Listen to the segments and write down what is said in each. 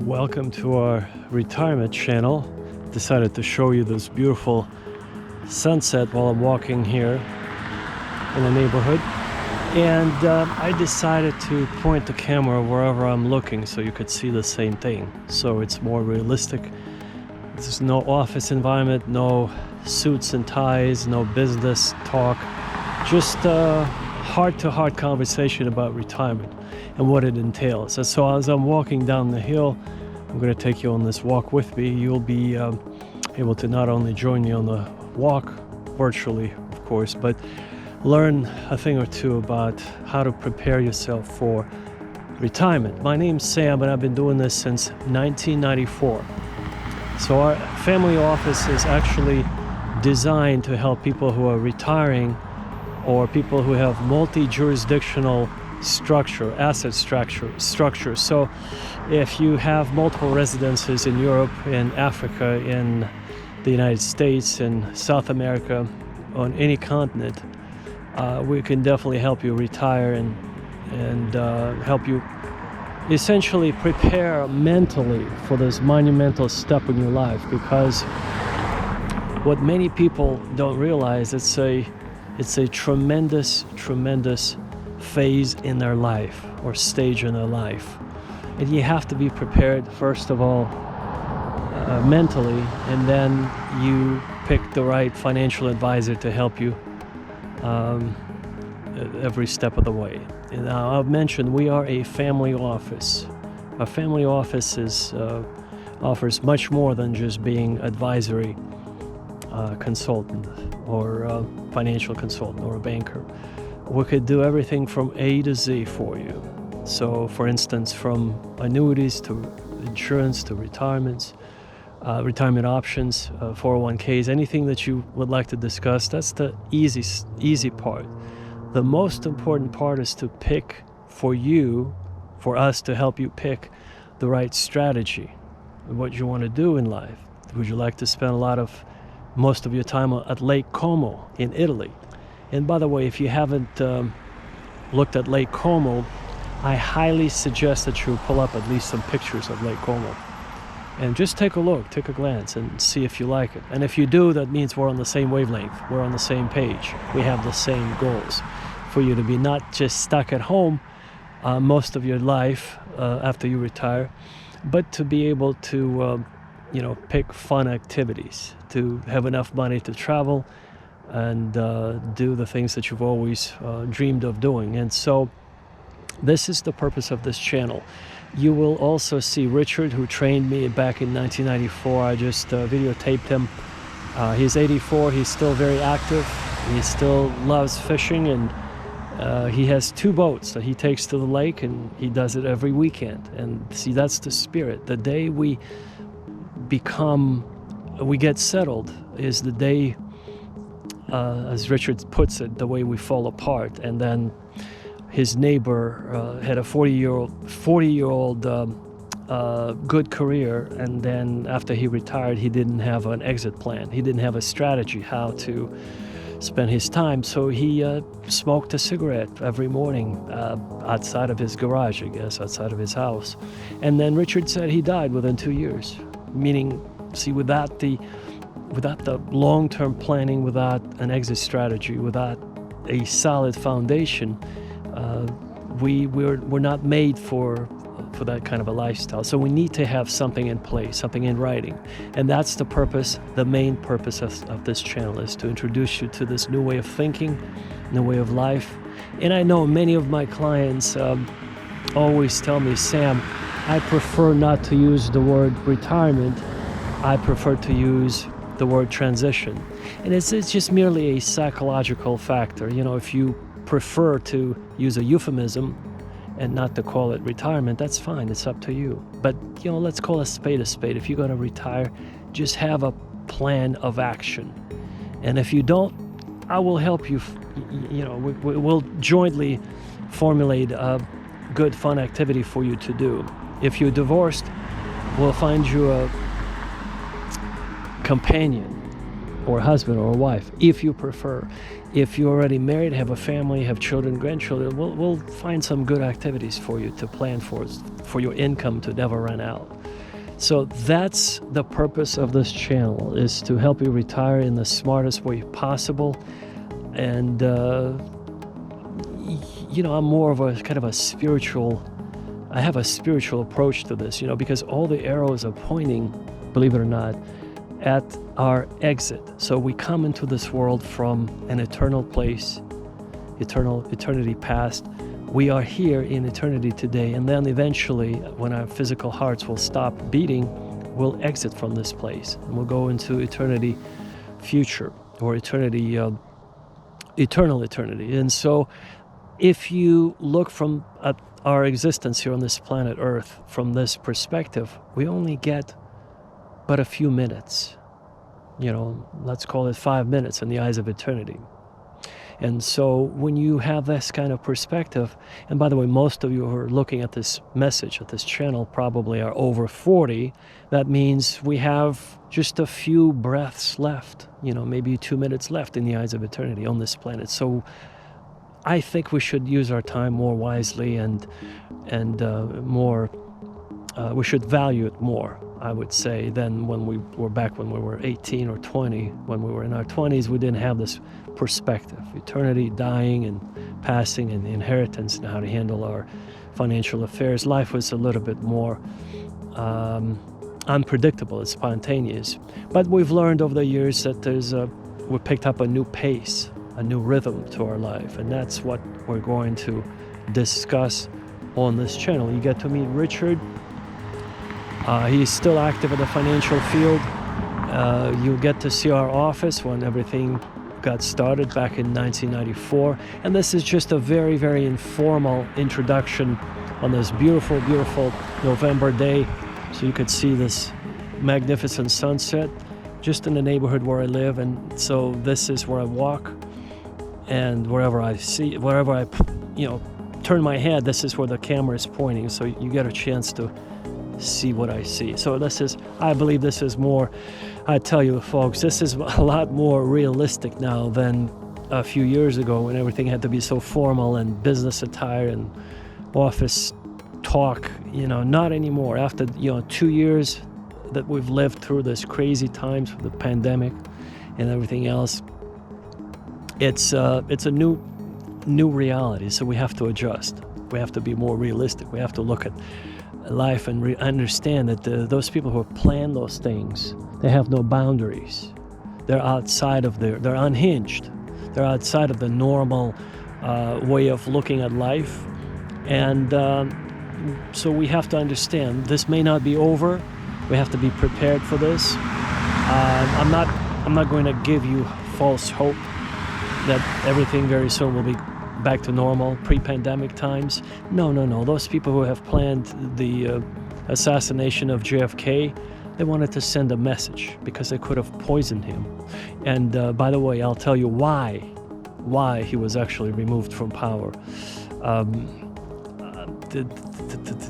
Welcome to our retirement channel. Decided to show you this beautiful sunset while I'm walking here in the neighborhood. And I decided to point the camera wherever I'm looking so you could see the same thing. So it's more realistic. There's no office environment, no suits and ties, no business talk. Just heart-to-heart conversation about retirement and what it entails. And so as I'm walking down the hill, I'm going to take you on this walk with me. You'll be able to not only join me on the walk, virtually, of course, but learn a thing or two about how to prepare yourself for retirement. My name's Sam, and I've been doing this since 1994. So our family office is actually designed to help people who are retiring or people who have multi-jurisdictional asset structure. So if you have multiple residences in Europe, in Africa, in the United States, in South America, on any continent, we can definitely help you retire and help you essentially prepare mentally for this monumental step in your life. Because what many people don't realize, it's a tremendous phase in their life or stage in their life, and you have to be prepared first of all mentally, and then you pick the right financial advisor to help you every step of the way. And I've mentioned we are a family office. A family office offers much more than just being advisory consultant or financial consultant or a banker. We could do everything from A to Z for you. So, for instance, from annuities to insurance to retirement options, 401ks, anything that you would like to discuss, that's the easy part. The most important part is to pick for us to help you pick the right strategy, what you want to do in life. Would you like to spend most of your time at Lake Como in Italy? And by the way, if you haven't looked at Lake Como, I highly suggest that you pull up at least some pictures of Lake Como and just take a glance and see if you like it. And if you do, that means we're on the same wavelength. We're on the same page. We have the same goals for you to be not just stuck at home most of your life after you retire, but to be able to pick fun activities, to have enough money to travel and do the things that you've always dreamed of doing. And so this is the purpose of this channel. You will also see Richard, who trained me back in 1994. I just videotaped him. He's 84. He's still very active. He still loves fishing, and he has 2 boats that he takes to the lake, and he does it every weekend. And see, that's the spirit. The day we get settled is the day, as Richard puts it, the way we fall apart. And then his neighbor had a 40-year-old good career, and then after he retired, he didn't have an exit plan. He didn't have a strategy how to spend his time, so he smoked a cigarette every morning outside of his garage, I guess, outside of his house. And then Richard said he died within 2 years, meaning, see, without the long-term planning, without an exit strategy, without a solid foundation, we're not made for that kind of a lifestyle. So we need to have something in place, something in writing. And that's the purpose, the main purpose of this channel, is to introduce you to this new way of thinking, new way of life. And I know many of my clients always tell me, Sam, I prefer not to use the word retirement. I prefer to use the word transition. And it's just merely a psychological factor. If you prefer to use a euphemism and not to call it retirement, that's fine. It's up to you. But, let's call a spade a spade. If you're going to retire, just have a plan of action. And if you don't, I will help you. We'll jointly formulate a good, fun activity for you to do. If you're divorced, we'll find you a companion or a husband or a wife, if you prefer. If you're already married, have a family, have children, grandchildren, we'll find some good activities for you to plan for your income to never run out. So that's the purpose of this channel, is to help you retire in the smartest way possible. And I'm more of a kind of a spiritual, I have a spiritual approach to this, because all the arrows are pointing, believe it or not, at our exit. So we come into this world from an eternal place, eternity past. We are here in eternity today, and then eventually, when our physical hearts will stop beating, we'll exit from this place, and we'll go into eternity future, or eternal eternity. And so if you look from our existence here on this planet Earth from this perspective, we only get but a few minutes. Let's call it 5 minutes in the eyes of eternity. And so when you have this kind of perspective, and by the way, most of you who are looking at this message, at this channel, probably are over 40, that means we have just a few breaths left, maybe 2 minutes left in the eyes of eternity on this planet. So I think we should use our time more wisely and more, we should value it more, I would say, than when we were 18 or 20. When we were in our 20s, we didn't have this perspective. Eternity, dying and passing, and inheritance, and how to handle our financial affairs. Life was a little bit more unpredictable, it's spontaneous. But we've learned over the years that we picked up a new pace, a new rhythm to our life, and that's what we're going to discuss on this channel. You get to meet Richard. He's still active in the financial field. You'll get to see our office when everything got started back in 1994. And this is just a very, very informal introduction on this beautiful, beautiful November day. So you could see this magnificent sunset just in the neighborhood where I live. And so this is where I walk, and wherever I turn my head, this is where the camera is pointing. So you get a chance to see what I see. So I believe this is more, I tell you folks, this is a lot more realistic now than a few years ago, when everything had to be so formal and business attire and office talk. Not anymore. After 2 years that we've lived through this crazy times with the pandemic and everything else, it's a new reality. So we have to adjust. We have to be more realistic. We have to look at life and understand that those people who have planned those things, they have no boundaries. They're outside of they're unhinged. They're outside of the normal way of looking at life. And so we have to understand this may not be over. We have to be prepared for this. I'm not going to give you false hope that everything very soon will be back to normal, pre-pandemic times. No. Those people who have planned the assassination of JFK, they wanted to send a message because they could have poisoned him. And by the way, I'll tell you why he was actually removed from power.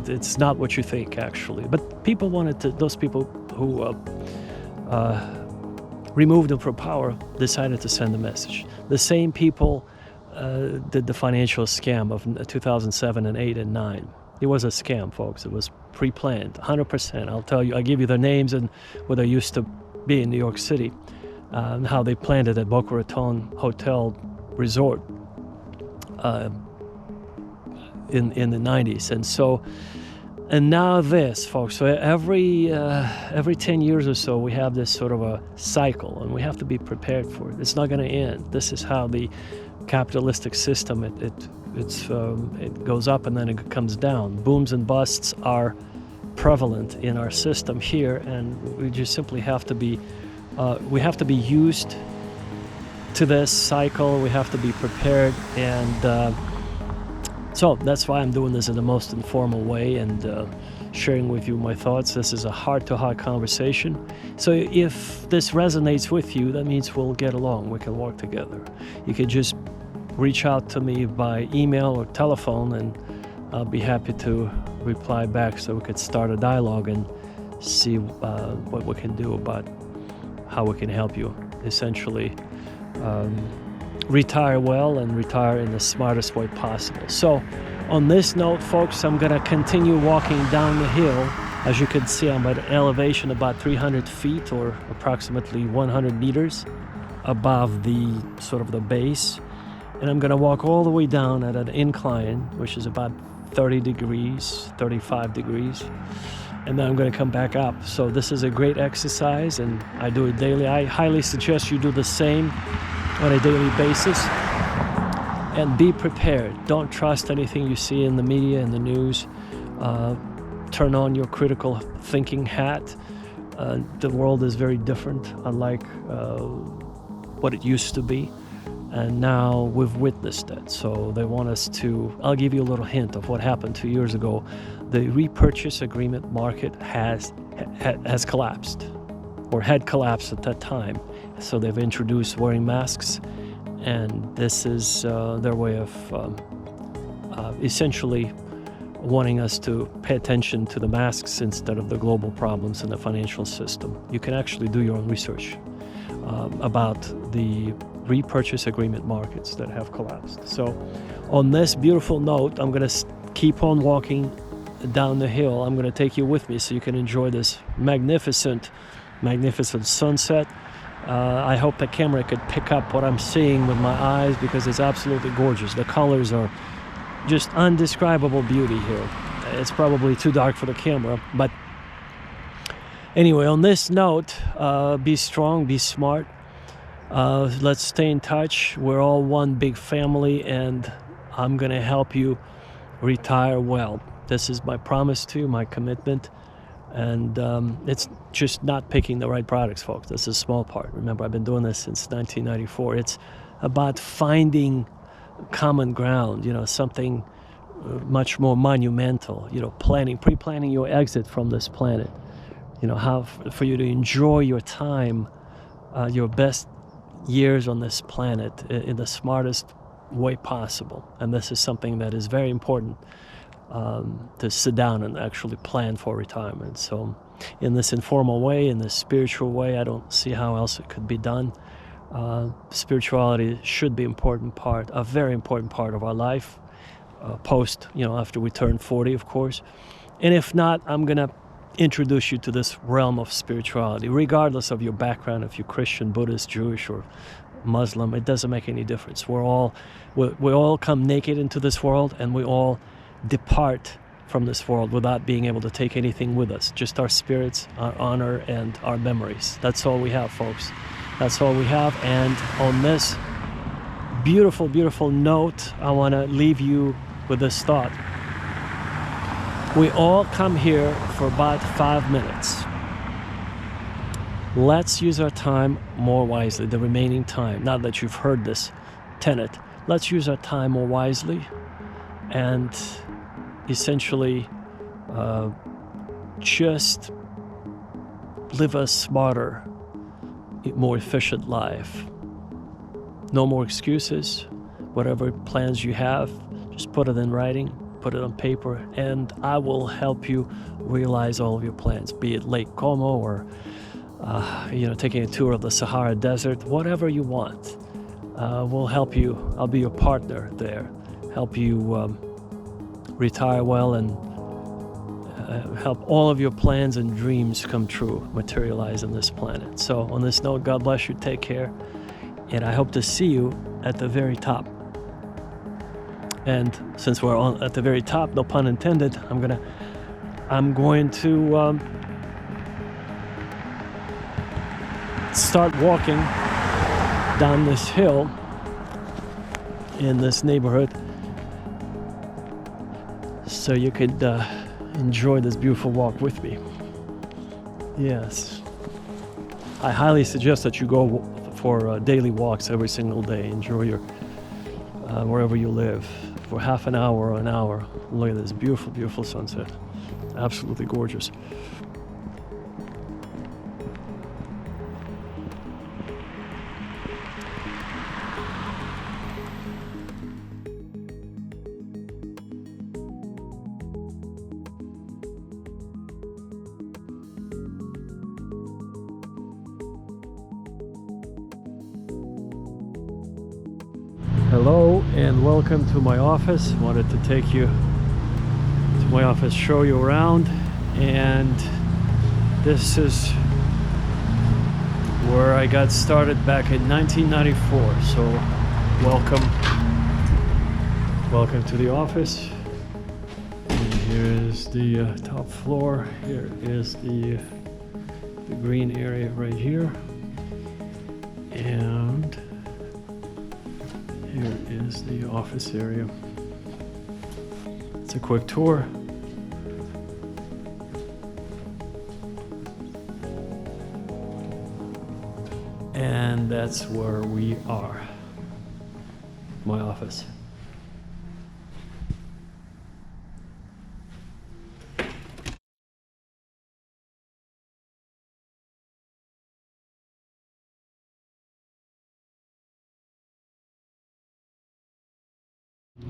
It's not what you think, actually. But people wanted to, those people who removed him from power decided to send a message. The same people did the financial scam of 2007 and 8 and 9. It was a scam, folks. It was pre-planned, 100%. I'll tell you, I give you the names and where they used to be in New York City, and how they planned it at Boca Raton Hotel Resort in the 90s. And now this, folks. So every 10 years or so, we have this sort of a cycle, and we have to be prepared for it. It's not going to end. This is how the capitalistic system, it goes up and then it comes down. Booms and busts are prevalent in our system here, and we just simply have to be used to this cycle. We have to be prepared, and so that's why I'm doing this in the most informal way. And sharing with you my thoughts. This is a heart-to-heart conversation. So if this resonates with you, that means we'll get along. We can work together. You can just reach out to me by email or telephone, and I'll be happy to reply back so we could start a dialogue and see what we can do about how we can help you essentially retire well and retire in the smartest way possible. So on this note, folks, I'm going to continue walking down the hill. As you can see, I'm at an elevation about 300 feet or approximately 100 meters above the sort of the base. And I'm going to walk all the way down at an incline, which is about 30 degrees, 35 degrees. And then I'm going to come back up. So this is a great exercise, and I do it daily. I highly suggest you do the same on a daily basis. And be prepared. Don't trust anything you see in the media and the news. Turn on your critical thinking hat. The world is very different, unlike what it used to be. And now we've witnessed it. So they want us to, I'll give you a little hint of what happened 2 years ago. The repurchase agreement market has collapsed, or had collapsed at that time. So they've introduced wearing masks, and this is their way of essentially wanting us to pay attention to the masks instead of the global problems in the financial system. You can actually do your own research about the repurchase agreement markets that have collapsed. So on this beautiful note, I'm going to keep on walking down the hill. I'm going to take you with me so you can enjoy this magnificent sunset. I hope the camera could pick up what I'm seeing with my eyes, because it's absolutely gorgeous. The colors are just undescribable beauty here. It's probably too dark for the camera, but anyway, on this note, be strong, be smart. Let's stay in touch. We're all one big family, and I'm going to help you retire well. This is my promise to you, my commitment. And it's just not picking the right products, folks. This is a small part. Remember, I've been doing this since 1994. It's about finding common ground, something much more monumental, pre-planning your exit from this planet, how for you to enjoy your time, your best years on this planet in the smartest way possible. And this is something that is very important to sit down and actually plan for retirement. So in this informal way, in this spiritual way, I don't see how else it could be done. Spirituality should be a very important part of our life, after we turn 40, of course. And if not, I'm going to introduce you to this realm of spirituality, regardless of your background, if you're Christian, Buddhist, Jewish, or Muslim. It doesn't make any difference. We all come naked into this world, and we all depart from this world without being able to take anything with us, just our spirits, our honor, and our memories. That's all we have, folks. That's all we have. And on this beautiful, beautiful note, I want to leave you with this thought. We all come here for about 5 minutes. Let's use our time more wisely, the remaining time. Now that you've heard this tenet, let's use our time more wisely and essentially just live a smarter, more efficient life. No more excuses. Whatever plans you have, just put it in writing, put it on paper, and I will help you realize all of your plans, be it Lake Como or taking a tour of the Sahara Desert, whatever you want. We'll help you. I'll be your partner there. Help you retire well and help all of your plans and dreams come true, materialize on this planet. So on this note, God bless you. Take care. And I hope to see you at the very top. And since we're at the very top, no pun intended, I'm going to start walking down this hill in this neighborhood so you could enjoy this beautiful walk with me. Yes. I highly suggest that you go for daily walks every single day. Enjoy your wherever you live for half an hour or an hour. Look at this beautiful, beautiful sunset. absolutely gorgeous. Hello and welcome to my office. Wanted to take you to my office, show you around, and this is where I got started back in 1994. So welcome to the office. And here is the top floor. Here is the green area right here, and here is the office area. It's a quick tour. And that's where we are. My office.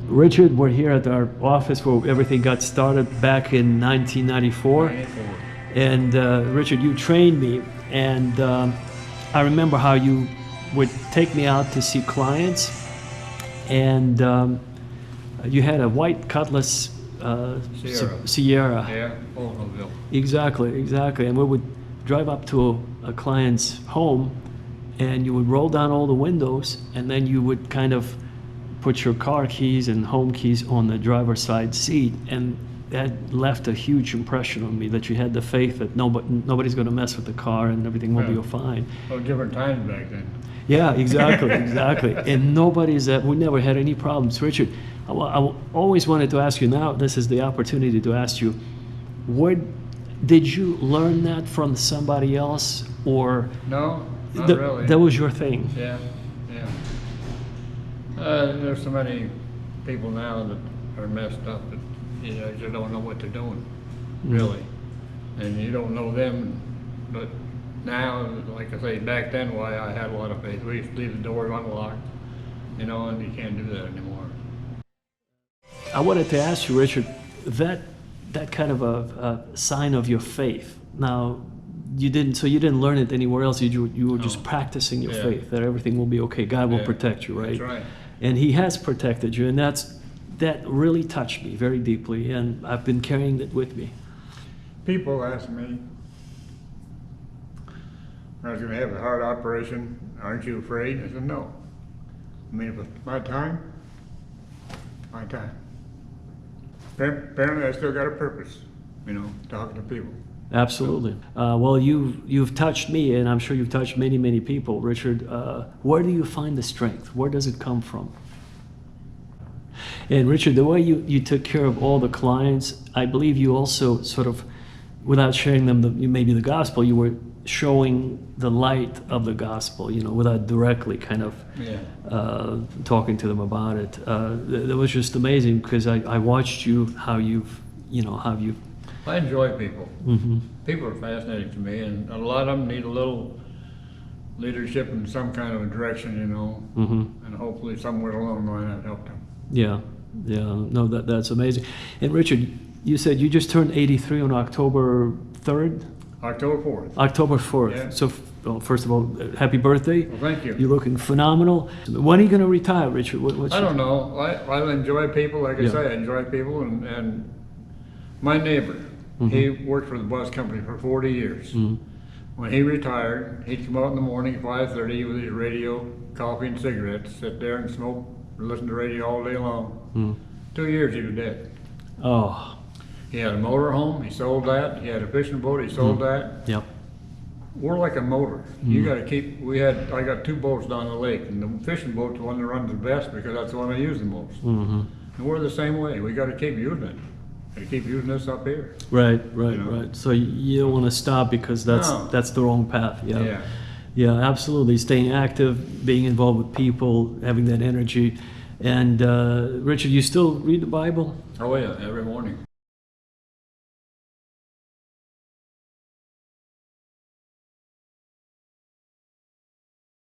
Richard, we're here at our office where everything got started back in 1994. And Richard, you trained me, and I remember how you would take me out to see clients, and you had a white Cutlass Sierra. Yeah, Oldsmobile. Exactly. And we would drive up to a client's home, and you would roll down all the windows, and then you would kind of put your car keys and home keys on the driver's side seat, and that left a huge impression on me, that you had the faith that nobody's going to mess with the car and everything will be fine. Well, different times back then. Yeah, exactly. And we never had any problems. Richard, I always wanted to ask you, now this is the opportunity to ask you, where did you learn that from somebody else, or No, not really. that was your thing? Yeah. There's so many people now that are messed up that you just don't know what they're doing, really. And you don't know them, but now, like I say, back then, why I had a lot of faith. We used to leave the doors unlocked, and you can't do that anymore. I wanted to ask you, Richard, that kind of a sign of your faith. Now, you didn't learn it anywhere else. You were just practicing your faith, that everything will be okay. God will protect you, right? That's right. And He has protected you, and that really touched me very deeply, and I've been carrying it with me. People ask me, I was going to have a heart operation, aren't you afraid? I said, no. I mean, if it's my time. Apparently I still got a purpose, talking to people. Absolutely. Well, you've touched me, and I'm sure you've touched many, many people. Richard, where do you find the strength? Where does it come from? And Richard, the way you took care of all the clients, I believe you also sort of, without sharing them maybe the gospel, you were showing the light of the gospel, without directly kind of talking to them about it. That was just amazing, because I watched you, how you've I enjoy people. Mm-hmm. People are fascinating to me, and a lot of them need a little leadership in some kind of a direction, Mm-hmm. and hopefully somewhere along the line I've helped them. Yeah. No, that's amazing. And Richard, you said you just turned 83 on October 3rd? October 4th. October 4th. Yeah. So, first of all, happy birthday. Well, thank you. You're looking phenomenal. When are you going to retire, Richard? I don't know. I enjoy people, like I say, I enjoy people, and my neighbor, he worked for the bus company for 40 years. Mm-hmm. When he retired, he'd come out in the morning at 5:30 with his radio, coffee, and cigarettes, sit there and smoke, listen to radio all day long. 2 years he was dead. Oh. He had a motor home, he sold that. He had a fishing boat, he sold that. Yep. We're like a motor. You got to keep. I got 2 boats down the lake, and the fishing boat's the one that runs the best because that's the one I use the most. Mm-hmm. And we're the same way. We got to keep using it. They keep using this up here. Right. So you don't want to stop, because that's the wrong path. Yeah, absolutely. Staying active, being involved with people, having that energy. And Richard, you still read the Bible? Oh yeah, every morning.